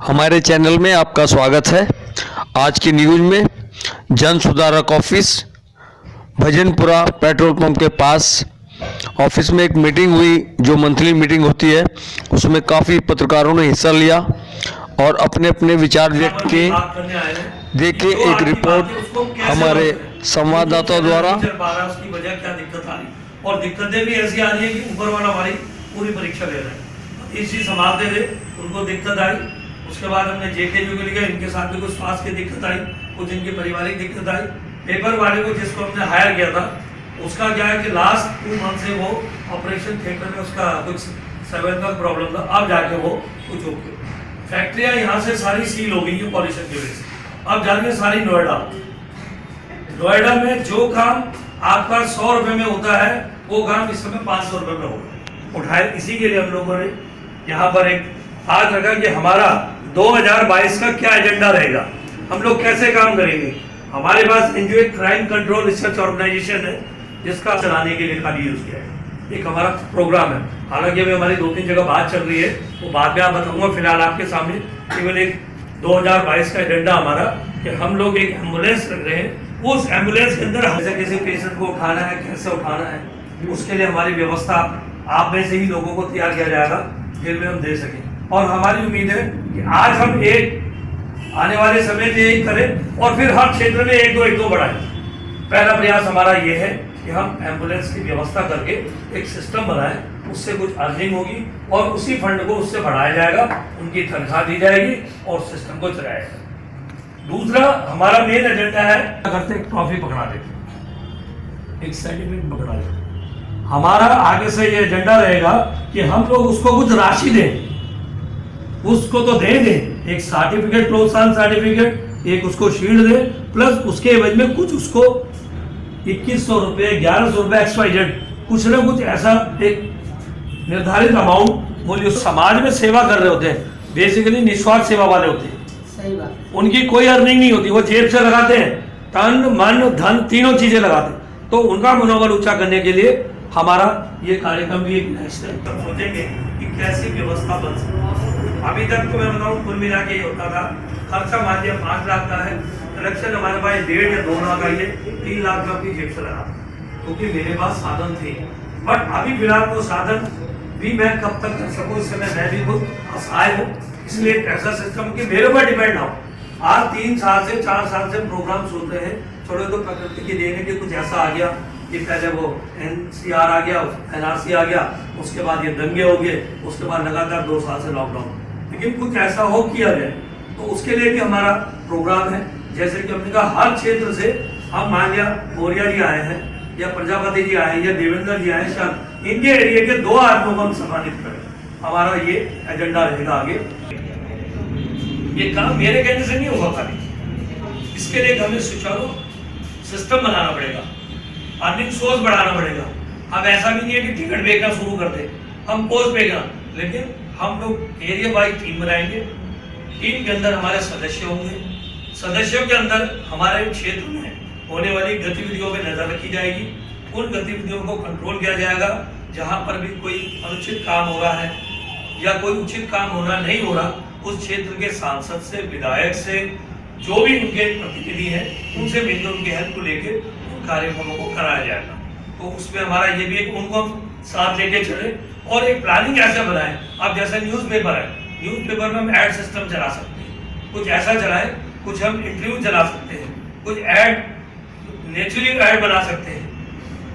हमारे चैनल में आपका स्वागत है। आज की न्यूज़ में जन सुधारक ऑफिस भजनपुरा पेट्रोल पंप के पास ऑफिस में एक मीटिंग हुई, जो मंथली मीटिंग होती है। उसमें काफ़ी पत्रकारों ने हिस्सा लिया और अपने अपने विचार व्यक्त किए। देखिए एक रिपोर्ट हमारे संवाददाताओं द्वारा। उसकी वजह क्या दिक्कत आ रही और दिक्कतें भी ऐसी आ रही है कि ऊपर वाला हमारी पूरी परीक्षा ले रहा है। इस चीज संभालते हुए उनको दिक्कत आई। उसके बाद हमने जेके जो लिखा, इनके साथ भी कुछ स्वास्थ्य की दिक्कत आई, कुछ इनकी पारिवारिक दिक्कत आई। पेपर वाले को जिसको हमने हायर किया था, उसका क्या है कि लास्ट 2 मंथ से वो ऑपरेशन थिएटर में उसका कुछ 7 का प्रॉब्लम था। अब जाके वो कुछ हो गया। फैक्ट्रियाँ यहाँ से सारी सील हो गई है पॉल्यूशन की वजह से। अब जाके सारी नोएडा में जो काम आपका 100 रुपए में होता है, वो काम इस समय 500 रुपए में होगा। उठाए इसी के लिए हम लोगों ने यहाँ पर एक आज रखा कि हमारा 2022 का क्या एजेंडा रहेगा, हम लोग कैसे काम करेंगे। हमारे पास NGO crime control research organisation है, जिसका चलाने के लिए खाली यूज किया है। एक हमारा प्रोग्राम है, हालांकि अभी हमारी 2-3 जगह बात चल रही है, वो बाद में आप बताऊंगा। फिलहाल आपके सामने केवल एक 2022 का एजेंडा हमारा कि हम लोग एक एम्बुलेंस रख रहे हैं। उस एम्बुलेंस के अंदर जैसे किसी पेशेंट को उठाना है, कैसे उठाना है, उसके लिए हमारी व्यवस्था आप में से ही लोगों को तैयार किया जाएगा, जिनमें हम दे सकें। और हमारी उम्मीद है कि आज हम एक आने वाले समय में एक करें और फिर हर क्षेत्र में एक दो बढ़ाएं। पहला प्रयास हमारा ये है कि हम एम्बुलेंस की व्यवस्था करके एक सिस्टम बनाएं, उससे कुछ अर्निंग होगी और उसी फंड को उससे बढ़ाया जाएगा, उनकी तनख्वाह दी जाएगी और सिस्टम को चलाया जाएगा। दूसरा हमारा मेन एजेंडा है, करते ट्रॉफी पकड़ा देते, एक सर्टिफिकेट पकड़ा देते। हमारा आगे से ये एजेंडा रहेगा कि हम लोग उसको कुछ राशि दें, उसको तो देंगे, एक सर्टिफिकेट, प्रोत्साहन सर्टिफिकेट, एक उसको शील्ड दे, प्लस उसके एवज में कुछ उसको 2100 रुपए, 1100 रुपए XYZ कुछ ना कुछ ऐसा एक निर्धारित अमाउंट मूल्य। समाज में सेवा कर रहे होते हैं, बेसिकली निस्वार्थ सेवा वाले होते हैं। सही बात। उनकी कोई अर्निंग नहीं होती, वो जेब से लगाते हैं, तन मन धन तीनों चीजें लगाते हैं। तो उनका मनोबल ऊंचा करने के लिए हमारा ये कार्यक्रम भी एक सोचेंगे कि कैसी व्यवस्था बन सकती। अभी तक तो मैं बताऊं कुल मिला के होता था, खर्चा मान लिया 5 लाख का है, कलेक्शन हमारे पास 1.5 या 2 लाख आई है, 3 लाख का अपनी जेब से लगा, क्योंकि मेरे पास साधन थे। बट अभी फिलहाल वो साधन भी मैं कब तक कर सकूं, इस समय मैं भी खुद असहाय हूँ। इसलिए एक ऐसा सिस्टम कि मेरे ऊपर डिपेंड ना हो। आज 3 साल से 4 साल से प्रोग्राम सोच रहे हैं, थोड़े तो प्रकृति की देने के कुछ ऐसा आ गया कि पहले वो NCR आ गया, NRC आ गया, उसके बाद ये दंगे हो गए, उसके बाद लगातार 2 साल से लॉकडाउन। लेकिन कुछ ऐसा हो किया जाए, तो उसके लिए भी हमारा प्रोग्राम है। जैसे कि हमने कहा, हर क्षेत्र से हम मान लिया मौर्या जी आए हैं, या प्रजापति जी आए हैं, या देवेंद्र जी आए हैं, इनके एरिया के 2 आदमियों को हम सम्मानित करें। हमारा ये एजेंडा रहेगा आगे। ये काम मेरे कहने से नहीं होगा खाली, इसके लिए हमें सुचारू सिस्टम बनाना पड़ेगा, अर्निंग सोर्स बढ़ाना पड़ेगा। हम ऐसा भी नहीं है कि टिकट बेचना शुरू कर दे, हम पोस्ट बेचना, लेकिन हम लोग एरिया वाइज टीम बनाएंगे। टीम के अंदर हमारे सदस्य होंगे, सदस्यों के अंदर हमारे क्षेत्र में होने वाली गतिविधियों पर नजर रखी जाएगी। उन गतिविधियों को कंट्रोल किया जाएगा। जहां पर भी कोई अनुचित काम हो रहा है या कोई उचित काम होना नहीं हो रहा, उस क्षेत्र के सांसद से, विधायक से, जो भी उनके प्रतिनिधि हैं, उनसे मिलकर उनके हेल्प को लेकर उन कार्यक्रमों को कराया जाएगा। तो उसमें हमारा ये भी एक उनको हम साथ लेके चले और एक प्लानिंग ऐसा बनाए। अब जैसे न्यूज़पेपर है, न्यूज़पेपर में हम ऐड सिस्टम चला सकते हैं, कुछ ऐसा चलाएं, कुछ हम इंटरव्यू चला सकते हैं, कुछ ऐड नेचुरली ऐड बना सकते हैं।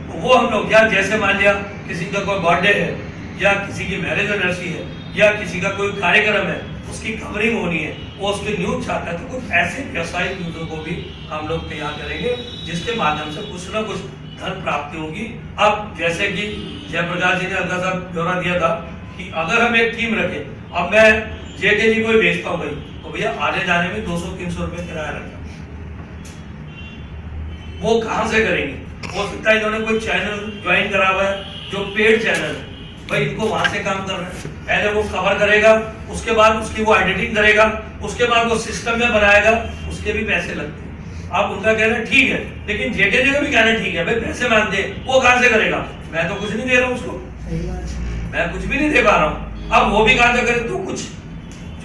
तो वो हम लोग, या जैसे मान लिया किसी का कोई बर्थडे है, या किसी की मैरिज एनिवर्सरी है, या किसी का कोई कार्यक्रम है, उसकी कवरिंग होनी है, वो उसके न्यूज चाहता है, तो कुछ ऐसे व्यवसायिक न्यूज़ों को भी हम लोग तैयार करेंगे, जिसके माध्यम से कुछ ना कुछ धन प्राप्ति होगी। अब जैसे कि जयप्रकाश जी ने हल्का सा ब्यौरा दिया था कि अगर हम एक टीम रखें, अब मैं जेके जी को ही भेजता हूँ भाई, तो भैया आने जाने में 200-300 रुपये किराया लगता, वो कहाँ से करेंगे। हो सकता है इन्होंने कोई चैनल ज्वाइन करा हुआ है जो पेड चैनल है, भाई इनको वहां से काम करना है। पहले वो कवर करेगा, उसके बाद उसकी वो एडिटिंग करेगा, उसके बाद वो सिस्टम में बनाएगा, उसके भी पैसे लगते हैं। आप उनका कहना ठीक है, लेकिन जेके जी का भी कहना ठीक है, भाई पैसे मांगते हैं, वो कहां से करेगा, मैं तो कुछ नहीं दे रहा हूँ उसको, मैं कुछ भी नहीं दे पा रहा हूँ। अब वो भी कहां से करे, तो कुछ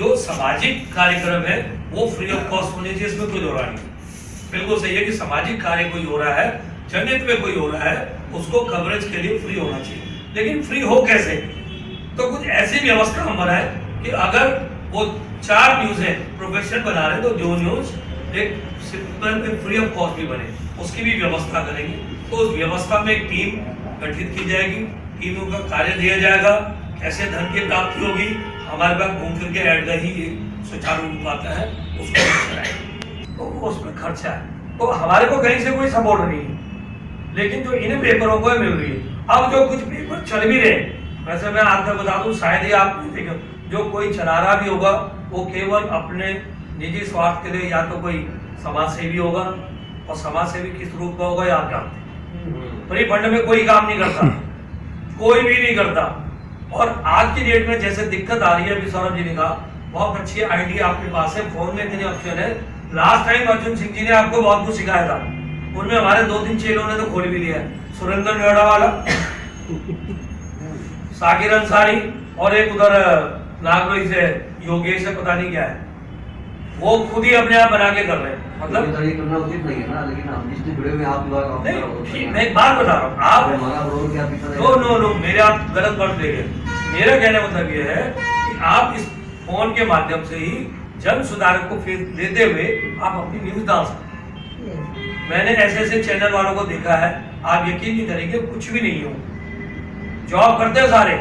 जो सामाजिक कार्यक्रम है वो फ्री ऑफ कॉस्ट होने चाहिए, इसमें कोई दो राय नहीं। बिल्कुल सही है कि सामाजिक कार्य कोई हो रहा है, जनहित में कोई हो रहा है, उसको कवरेज के लिए फ्री होना चाहिए। लेकिन फ्री हो कैसे? तो कुछ ऐसी व्यवस्था हम बनाए कि अगर वो 4 न्यूज है प्रोफेशनल बना रहे हैं तो जो न्यूज एक सिंपल फ्री ऑफ कॉस्ट भी बने, उसकी भी व्यवस्था करेंगे। तो उस व्यवस्था में एक टीम गठित की जाएगी, टीमों का कार्य दिया जाएगा, कैसे धन की प्राप्ति होगी, हमारे पास घूम फिर के ऐड ही सुचारू रूप आता है, उसको चलाएंगे। तो उसमें खर्चा है, तो हमारे को कहीं से कोई सपोर्ट नहीं है, लेकिन जो इन पेपरों को मिल रही है। अब जो कुछ पेपर चल भी रहे, वैसे मैं आपको बता दूं, शायद ही आप देखो, जो कोई चला रहा भी होगा वो केवल अपने निजी स्वार्थ के लिए, या तो कोई समाज सेवी होगा, और समाज सेवी किस रूप का होगा या आप जानते हैं। फ्री फंड में कोई काम नहीं करता, कोई भी नहीं करता। और आज की डेट में जैसे दिक्कत आ रही है, अभी सौरभ जी ने कहा, बहुत अच्छी आइडिया आपके पास है, फोन में इतने ऑप्शन है। लास्ट टाइम अर्जुन सिंह जी ने आपको बहुत कुछ सिखाया था, उनमें हमारे 2-3 चेलों ने तो खोल भी लिया है। सुरेंद्र नोएडा वाला, साकिर अंसारी, और एक उधर नागलोई से योगेश है, पता नहीं क्या है, वो खुद ही अपने आप बना के कर रहे हैं। मतलब ये करना उचित नहीं है ना, लेकिन हम जिससे जुड़े हुए आप लोग नहीं, मैं एक बात बता रहा हूँ, आप हमारा रोल क्या पीछा नो मेरे आप गलत बात देंगे। मेरा कहने मतलब ये है कि आप इस फोन के माध्यम से ही जन सुधारक को फेस देते हुए आप अपनी न्यूज डाल सकते हैं। मैंने ऐसे चैनल वालों को देखा है, आप यकीन नहीं करेंगे, कुछ भी नहीं हो, जॉब करते हो सारे।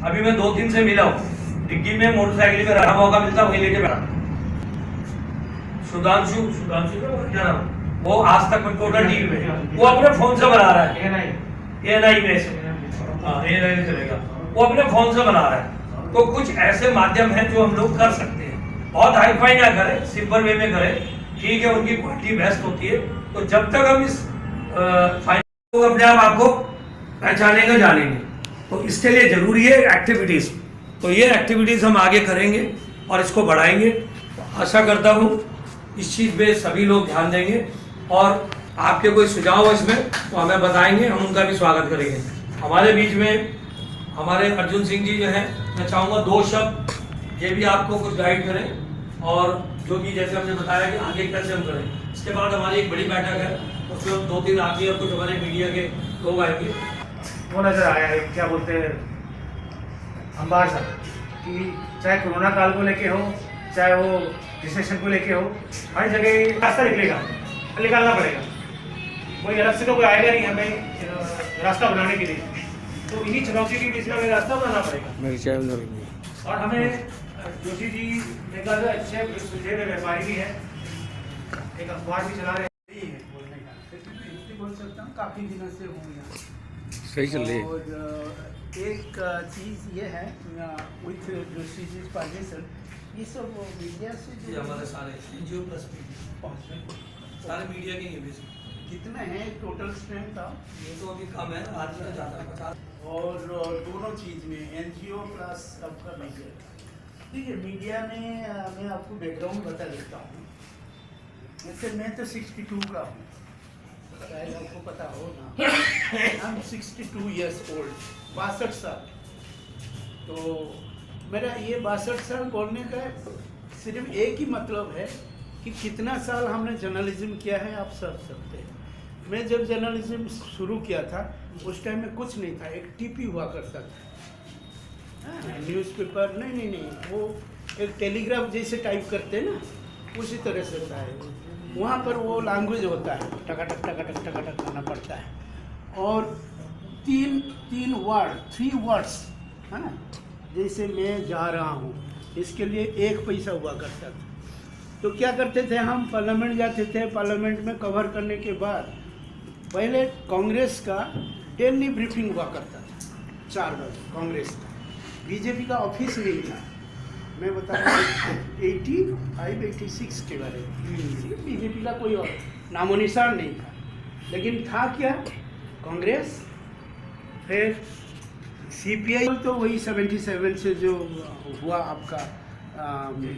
अभी मैं 2-3 से मिला हूँ, डिग्गी में मोटरसाइकिल में रहा, मौका मिलता वही लेके बैठा। सुधांशु क्या नाम, वो आज तक में टोटल टीवी में, वो अपने फोन से बना रहा है, ANI में से, हाँ ANI में चलेगा, वो अपने फोन से बना रहा है। तो कुछ ऐसे माध्यम हैं जो हम लोग कर सकते हैं, बहुत हाई फाई ना करें, सिंपल वे में करें, ठीक है, उनकी क्वालिटी बेस्ट होती है। तो जब तक हम इस फाइनल अपने आप आपको पहचानेंगे, जानेंगे, तो इसके लिए जरूरी है एक्टिविटीज। तो ये एक्टिविटीज हम आगे करेंगे और इसको बढ़ाएंगे। आशा करता हूँ इस चीज़ पे सभी लोग ध्यान देंगे, और आपके कोई सुझाव है इसमें तो हमें बताएंगे, हम उनका भी स्वागत करेंगे। हमारे बीच में हमारे अर्जुन सिंह जी जो हैं, मैं चाहूँगा 2 शब्द ये भी आपको कुछ गाइड करें, और जो कि जैसे हमने बताया कि आगे कैसे हम करें। इसके बाद हमारी एक बड़ी बैठक है, उसमें 2-3 आदमी और कुछ हमारे मीडिया के लोग आएंगे। वो नज़र आया है, क्या बोलते हैं अंबार साहब, कि चाहे कोरोना काल को लेके हो, चाहे वो रिसेशन को लेके हो, हर जगह रास्ता निकालना पड़ेगा। कोई अलग से तो कोई आएगा नहीं हमें रास्ता बनाने के लिए, तो इन्हीं चुनौती के बीच में हमें रास्ता बनाना पड़ेगा। और हमें जोशी जी एक अच्छे सुलझे हुए व्यापारी भी हैं, एक अखबार भी चला रहे हैं, बोलने का बोल सकता हूँ, काफ़ी दिनों से हूँ यहाँ। सही चल रही है। और एक चीज़ ये है विथ जोशी जी परमिशन, ये सब मीडिया से ये हमारे सारे NGO प्लस सारे मीडिया के ही बेसिक कितने हैं टोटल स्ट्रेंथ था? ये तो अभी कम है, आज में ज़्यादा है 50। और दोनों चीज़ में NGO प्लस सबका मीडिया। देखिए मीडिया में मैं आपको बैकग्राउंड बता देता हूँ। वैसे मैं तो 62 का हूँ, शायद आपको पता हो ना। I'm 62 years old, 62 साल। तो मेरा ये 62 साल बोलने का सिर्फ एक ही मतलब है कि कितना साल हमने जर्नलिज्म किया है, आप समझ सकते हैं। मैं जब जर्नलिज्म शुरू किया था उस टाइम में कुछ नहीं था, एक टीपी हुआ करता था, न्यूज़पेपर नहीं, वो एक टेलीग्राफ जैसे टाइप करते हैं ना, उसी तरह से होता है। वहाँ पर वो लैंग्वेज होता है, टकाटक करना पड़ता है, और तीन वर्ड 3 वर्ड्स है ना, जैसे मैं जा रहा हूँ, इसके लिए 1 पैसा हुआ करता था। तो क्या करते थे, हम पार्लियामेंट जाते थे, पार्लियामेंट में कवर करने के बाद पहले कांग्रेस का डेली ब्रीफिंग हुआ करता था 4 बजे, कांग्रेस का। बीजेपी का ऑफिस नहीं था, मैं बता रहा हूँ 85-86 के बारे में। बीजेपी का कोई और नामो निशान नहीं था, लेकिन था क्या, कांग्रेस, फिर CPI, तो वही 77 से जो हुआ आपका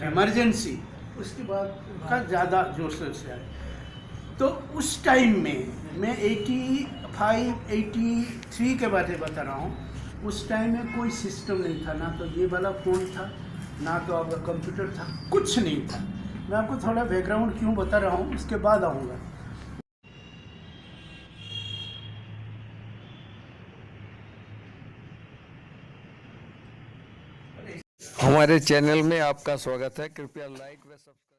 इमरजेंसी, उसके बाद का ज़्यादा जोर से आया। तो उस टाइम में मैं 85-83 के बारे बता रहा हूँ। उस टाइम में कोई सिस्टम नहीं था, ना तो ये वाला फ़ोन था, ना तो आपका कंप्यूटर था, कुछ नहीं था। मैं आपको थोड़ा बैकग्राउंड क्यों बता रहा हूँ, उसके बाद आऊँगा। हमारे चैनल में आपका स्वागत है। कृपया लाइक व सब्सक्राइब